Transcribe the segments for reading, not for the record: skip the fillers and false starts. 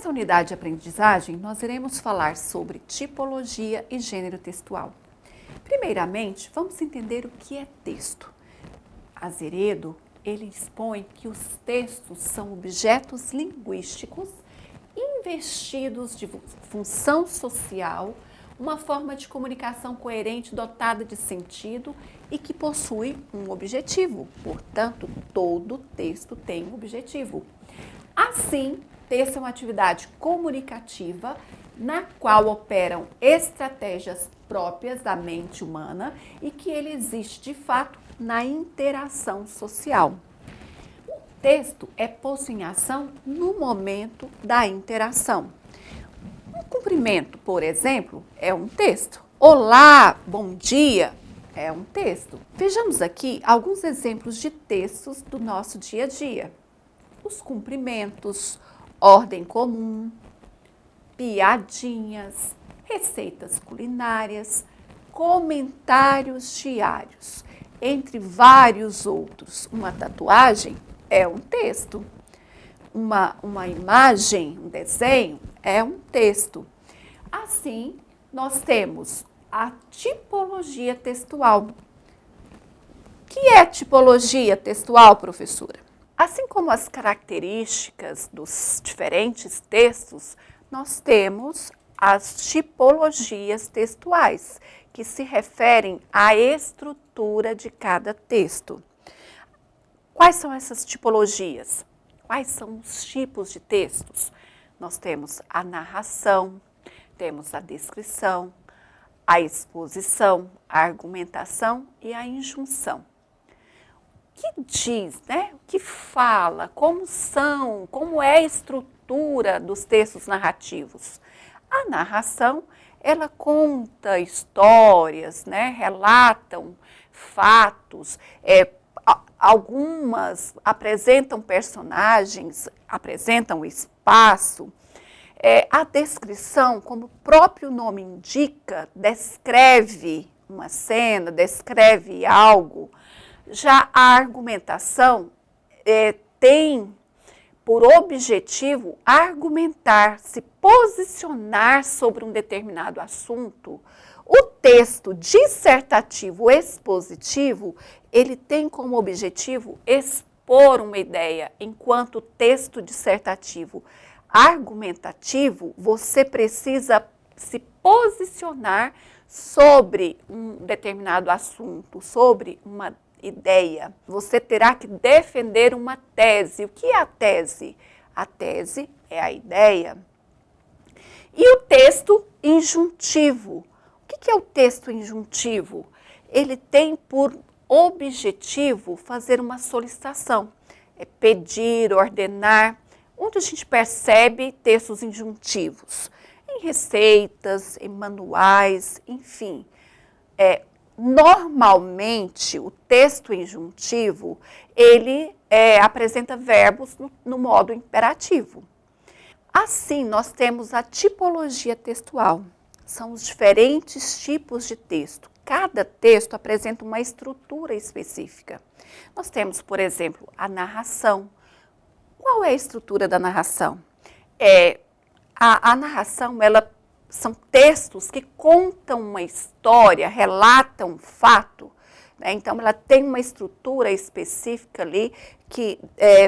Nessa unidade de aprendizagem, nós iremos falar sobre tipologia e gênero textual. Primeiramente, vamos entender o que é texto. Azeredo, ele expõe que os textos são objetos linguísticos investidos de função social, uma forma de comunicação coerente dotada de sentido e que possui um objetivo. Portanto, todo texto tem um objetivo. Assim, texto é uma atividade comunicativa na qual operam estratégias próprias da mente humana e que ele existe de fato na interação social. O texto é posto em ação no momento da interação. Um cumprimento, por exemplo, é um texto. Olá, bom dia, é um texto. Vejamos aqui alguns exemplos de textos do nosso dia a dia. Os cumprimentos, ordem comum, piadinhas, receitas culinárias, comentários diários, entre vários outros. Uma tatuagem é um texto. Uma imagem, um desenho, é um texto. Assim, nós temos a tipologia textual. O que é tipologia textual, professora? Assim como as características dos diferentes textos, nós temos as tipologias textuais, que se referem à estrutura de cada texto. Quais são essas tipologias? Quais são os tipos de textos? Nós temos a narração, temos a descrição, a exposição, a argumentação e a injunção. O que diz, né? O que fala, como é a estrutura dos textos narrativos? A narração, ela conta histórias, né? Relatam fatos, algumas apresentam personagens, apresentam o espaço. A descrição, como o próprio nome indica, descreve uma cena, descreve algo. Já a argumentação tem por objetivo argumentar, se posicionar sobre um determinado assunto. O texto dissertativo expositivo, ele tem como objetivo expor uma ideia, enquanto o texto dissertativo argumentativo, você precisa se posicionar sobre um determinado assunto, sobre uma ideia. Você terá que defender uma tese. O que é a tese? A tese é a ideia. E o texto injuntivo. O que é o texto injuntivo? Ele tem por objetivo fazer uma solicitação, pedir, ordenar. Onde a gente percebe textos injuntivos? Em receitas, em manuais, enfim. Normalmente, o texto injuntivo, ele apresenta verbos no modo imperativo. Assim, nós temos a tipologia textual. São os diferentes tipos de texto. Cada texto apresenta uma estrutura específica. Nós temos, por exemplo, a narração. Qual é a estrutura da narração? A narração, são textos que contam uma história, relatam um fato, né? Então, ela tem uma estrutura específica ali que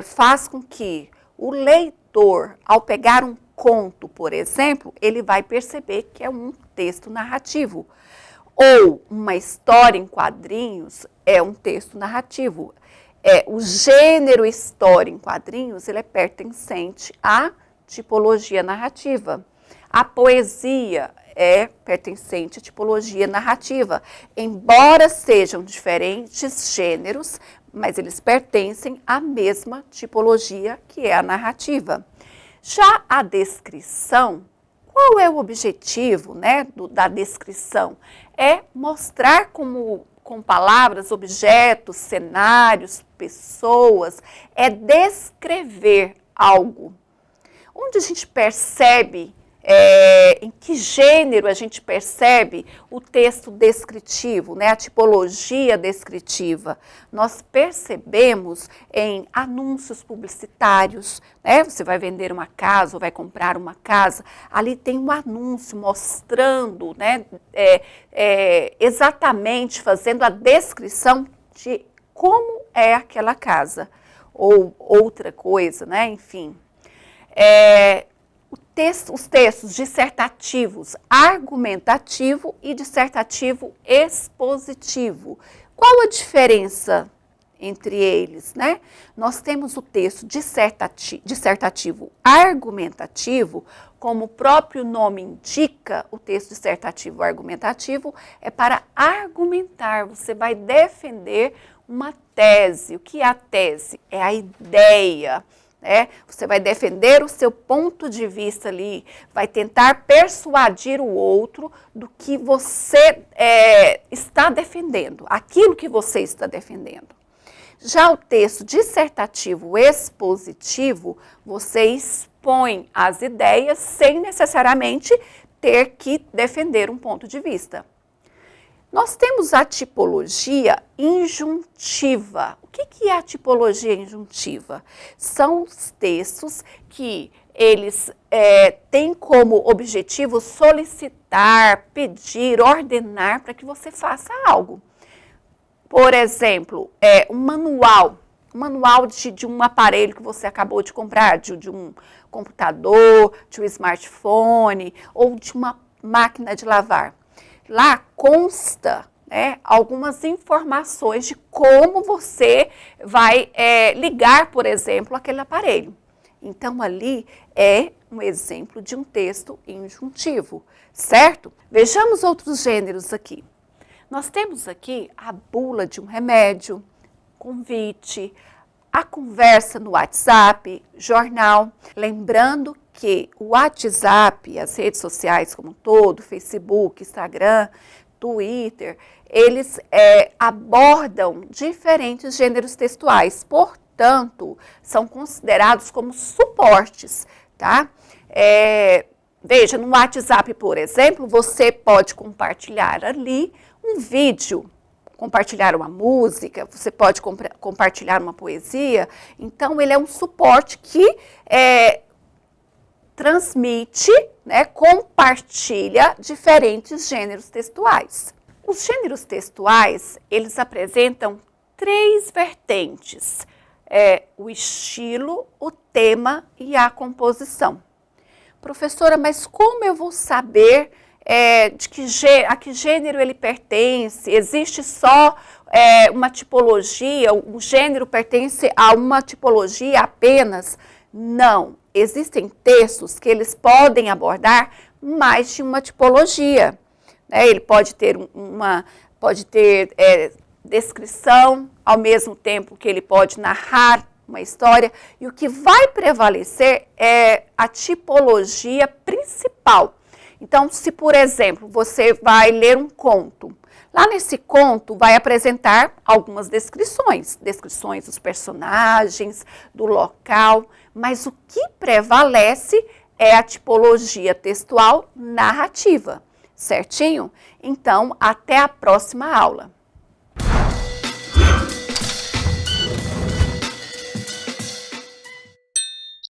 faz com que o leitor, ao pegar um conto, por exemplo, ele vai perceber que é um texto narrativo. Ou uma história em quadrinhos é um texto narrativo. O gênero história em quadrinhos, ele é pertencente à tipologia narrativa. A poesia é pertencente à tipologia narrativa. Embora sejam diferentes gêneros, mas eles pertencem à mesma tipologia que é a narrativa. Já a descrição, qual é o objetivo, né, da descrição? É mostrar com palavras, objetos, cenários, pessoas, é descrever algo. Onde a gente percebe Em que gênero a gente percebe o texto descritivo, né? A tipologia descritiva? Nós percebemos em anúncios publicitários, né? Você vai vender uma casa ou vai comprar uma casa, ali tem um anúncio mostrando, né? Exatamente fazendo a descrição de como é aquela casa ou outra coisa, né? Enfim. Os textos dissertativos argumentativo e dissertativo expositivo. Qual a diferença entre eles, né? Nós temos o texto dissertativo argumentativo, como o próprio nome indica, o texto dissertativo argumentativo é para argumentar, você vai defender uma tese. O que é a tese? É a ideia. Você vai defender o seu ponto de vista ali, vai tentar persuadir o outro do que você está defendendo, aquilo que você está defendendo. Já o texto dissertativo expositivo, você expõe as ideias sem necessariamente ter que defender um ponto de vista. Nós temos a tipologia injuntiva. O que é a tipologia injuntiva? São os textos que eles têm como objetivo solicitar, pedir, ordenar para que você faça algo. Por exemplo, um manual de um aparelho que você acabou de comprar, de um computador, de um smartphone ou de uma máquina de lavar. Lá consta algumas informações de como você vai ligar, por exemplo, aquele aparelho. Então, ali é um exemplo de um texto injuntivo, certo? Vejamos outros gêneros aqui. Nós temos aqui a bula de um remédio, convite, a conversa no WhatsApp, jornal. Lembrando que o WhatsApp, as redes sociais como um todo, Facebook, Instagram, Twitter, eles abordam diferentes gêneros textuais, portanto, são considerados como suportes, tá? Veja, no WhatsApp, por exemplo, você pode compartilhar ali um vídeo, compartilhar uma música, você pode compartilhar uma poesia. Então, ele é um suporte que transmite, compartilha diferentes gêneros textuais. Os gêneros textuais, eles apresentam 3 vertentes: o estilo, o tema e a composição. Professora, mas como eu vou saber a que gênero ele pertence? Existe só uma tipologia? O gênero pertence a uma tipologia apenas? Não. Existem textos que eles podem abordar mais de uma tipologia. Ele pode ter descrição, ao mesmo tempo que ele pode narrar uma história, e o que vai prevalecer é a tipologia principal. Então, se, por exemplo, você vai ler um conto, lá nesse conto vai apresentar algumas descrições dos personagens, do local, mas o que prevalece é a tipologia textual narrativa, certinho? Então, até a próxima aula.